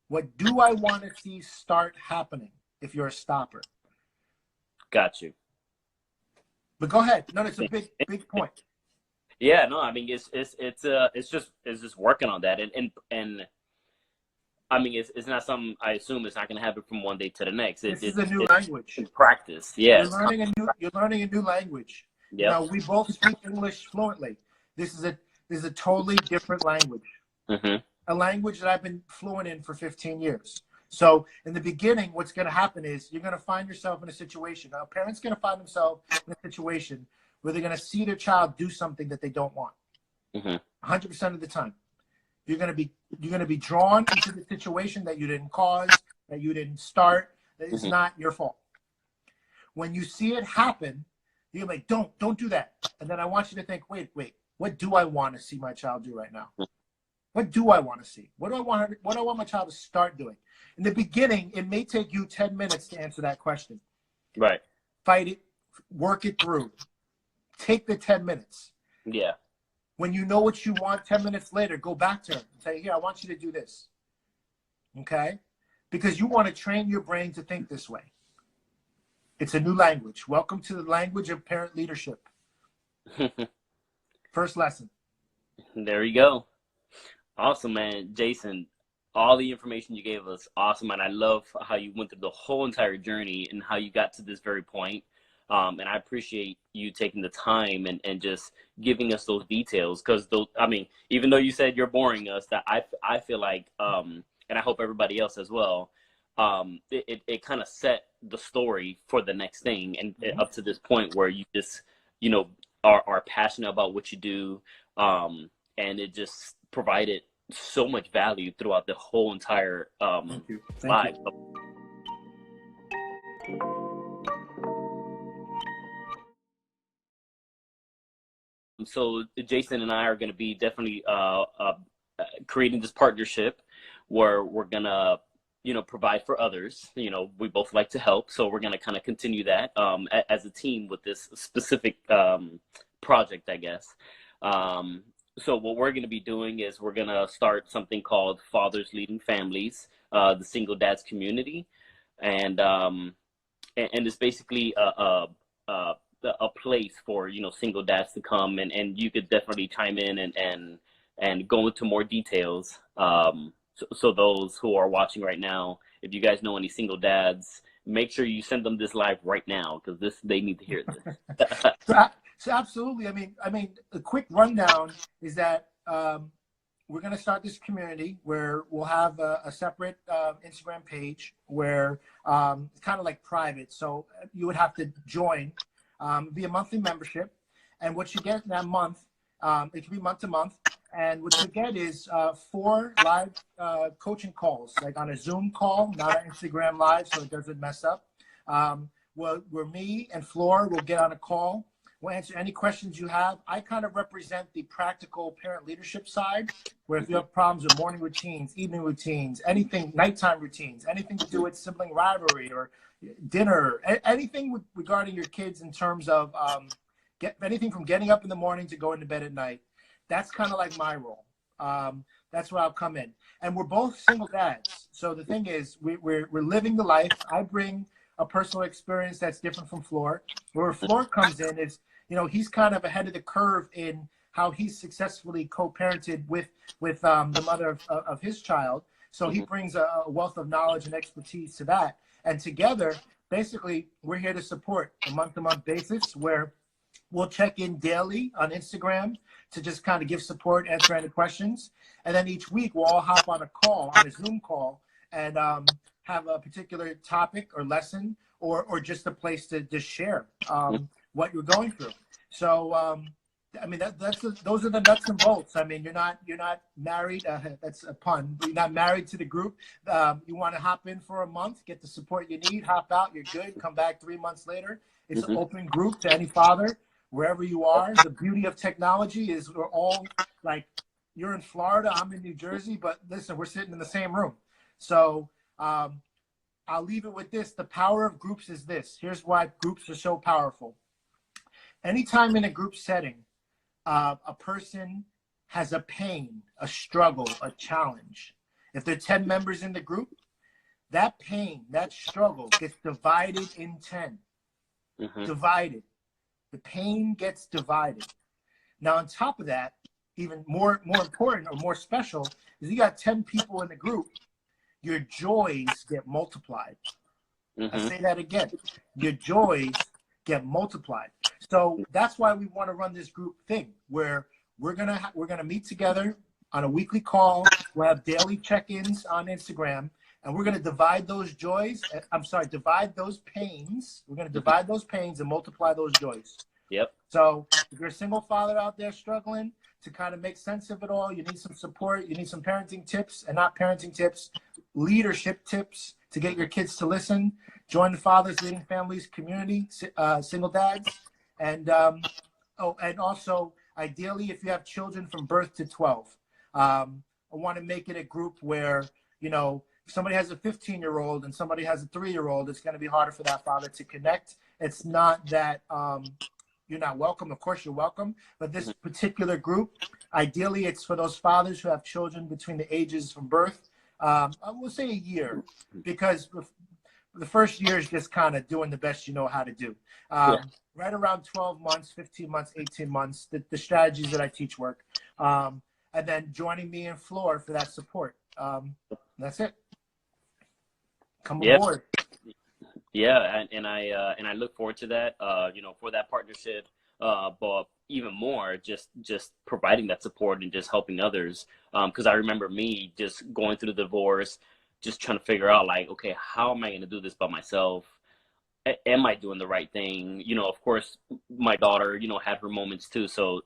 What do I want to see start happening if you're a stopper? Got you. But go ahead. No, it's a big point. Yeah, no, I mean it's just working on that, and I mean it's not something, I assume it's not going to happen from one day to the next. This is a new language. Practice, yes. You're learning a new language. Yep. Now we both speak English fluently. This is a totally different language. Mm-hmm. A language that I've been fluent in for 15 years. So in the beginning, what's going to happen is you're going to find yourself in a situation. Now, a parent's going to find themselves in a situation where they're going to see their child do something that they don't want. 100% of the time. You're going to be drawn into the situation that you didn't cause, that you didn't start, that it's not your fault. When you see it happen, you're like, don't do that. And then I want you to think, wait, what do I want to see my child do right now? What do I want to see? What do I want my child to start doing? In the beginning, it may take you 10 minutes to answer that question. Right. Fight it, work it through. Take the 10 minutes. Yeah. When you know what you want 10 minutes later, go back to her and say, here, I want you to do this. Okay? Because you want to train your brain to think this way. It's a new language. Welcome to the language of parent leadership. First lesson. There you go. Awesome, man. Jason, all the information you gave us, awesome. And I love how you went through the whole entire journey and how you got to this very point. And I appreciate you taking the time and just giving us those details. Because, I mean, even though you said you're boring us, that I feel like, and I hope everybody else as well, it kind of set the story for the next thing. And up to this point where you just, are passionate about what you do, and it just provided so much value throughout the whole entire Thank you. Thank live. you. So Jason and I are going to be definitely creating this partnership where we're gonna, provide for others. We both like to help, so we're gonna kind of continue that as a team with this specific project, I guess. Um, so what we're gonna be doing is we're gonna start something called Fathers Leading Families, the Single Dads Community, and it's basically a place for single dads to come, and you could definitely chime in and go into more details. So those who are watching right now, if you guys know any single dads, make sure you send them this live right now, because they need to hear this. So absolutely. I mean, a quick rundown is that we're going to start this community where we'll have a separate Instagram page where it's kind of like private. So you would have to join, be a monthly membership. And what you get in that month, it can be month to month. And what you get is 4 live coaching calls, like on a Zoom call, not an Instagram live, so it doesn't mess up. Where me and Flor will get on a call. We'll answer any questions you have. I kind of represent the practical parent leadership side, where if you have problems with morning routines, evening routines, anything, nighttime routines, anything to do with sibling rivalry or dinner, anything regarding your kids in terms of anything from getting up in the morning to going to bed at night. That's kind of like my role. That's where I'll come in. And we're both single dads. So the thing is, we're living the life. I bring a personal experience that's different from Flor. Where Flor comes in is, he's kind of ahead of the curve in how he's successfully co-parented with the mother of his child. So he brings a wealth of knowledge and expertise to that. And together, basically, we're here to support a month-to-month basis where we'll check in daily on Instagram to just kind of give support, answer any questions. And then each week, we'll all hop on a Zoom call, and have a particular topic or lesson or just a place to just share what you're going through. So, I mean, those are the nuts and bolts. I mean, you're not married. That's a pun. You're not married to the group. You want to hop in for a month, get the support you need, hop out, you're good, come back 3 months later. It's an open group to any father, wherever you are. The beauty of technology is we're all like, you're in Florida, I'm in New Jersey, but listen, we're sitting in the same room. So I'll leave it with this. The power of groups is this. Here's why groups are so powerful. Anytime in a group setting, a person has a pain, a struggle, a challenge. If there are 10 members in the group, that pain, that struggle gets divided in 10. Divided. The pain gets divided. Now, on top of that, even more important or more special is you got 10 people in the group, your joys get multiplied. I say that again. Your joys get multiplied. So that's why we want to run this group thing where we're gonna meet together on a weekly call. We'll have daily check-ins on Instagram, and we're gonna divide those joys. Divide those pains. We're gonna divide those pains and multiply those joys. Yep. So if you're a single father out there struggling to kind of make sense of it all, you need some support, you need some parenting tips, and not parenting tips, leadership tips to get your kids to listen. Join the Fathers Leading Families community, single dads. And and also, ideally, if you have children from birth to 12, I want to make it a group where, if somebody has a 15-year-old and somebody has a 3-year-old, it's going to be harder for that father to connect. It's not that you're not welcome. Of course, you're welcome. But this particular group, ideally, it's for those fathers who have children between the ages from birth. I will say a year, because the first year is just kind of doing the best you know how to do. Right around 12 months, 15 months, 18 months, the strategies that I teach work. And then joining me and Flor for that support. That's it. Come aboard. Yeah, and I look forward to that. For that partnership, but even more, just providing that support and just helping others. Because I remember me just going through the divorce, just trying to figure out, like, okay, how am I going to do this by myself? am I doing the right thing? You know, of course, my daughter, you know, had her moments too. So,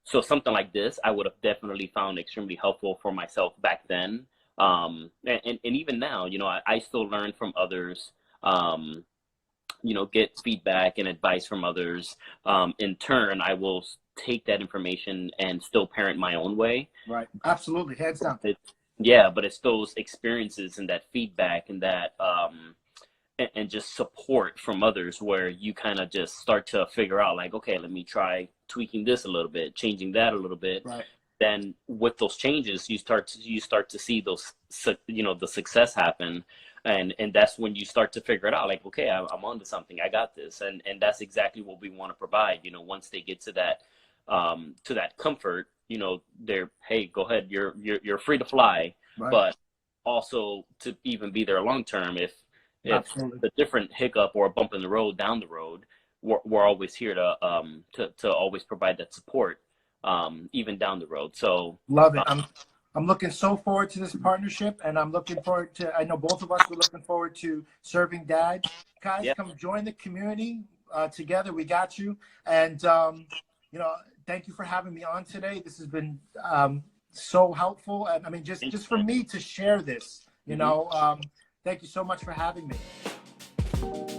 so something like this, I would have definitely found extremely helpful for myself back then. And even now, you know, I still learn from others, you know, get feedback and advice from others. In turn, I will take that information and still parent my own way. Right. Absolutely. Hands down. Yeah, but it's those experiences and that feedback and that and just support from others where you kind of just start to figure out like, okay, let me try tweaking this a little bit, changing that a little bit. Right. Then with those changes, you start to see those, you know, the success happen. And that's when you start to figure it out like, okay, I'm onto something, I got this. And that's exactly what we want to provide, you know, once they get to that comfort, you know, they're, hey, go ahead, you're free to fly. Right. But also to even be there long term, if Absolutely. a different hiccup or a bump in the road down the road, we're always here to always provide that support, even down the road. So Love it. I'm looking so forward to this partnership, and I'm looking forward to, I know both of us are looking forward to serving dad. Guys, yeah, come join the community. Together, we got you. And, you know, thank you for having me on today. This has been so helpful. And I mean, just for me to share this, you know, thank you so much for having me.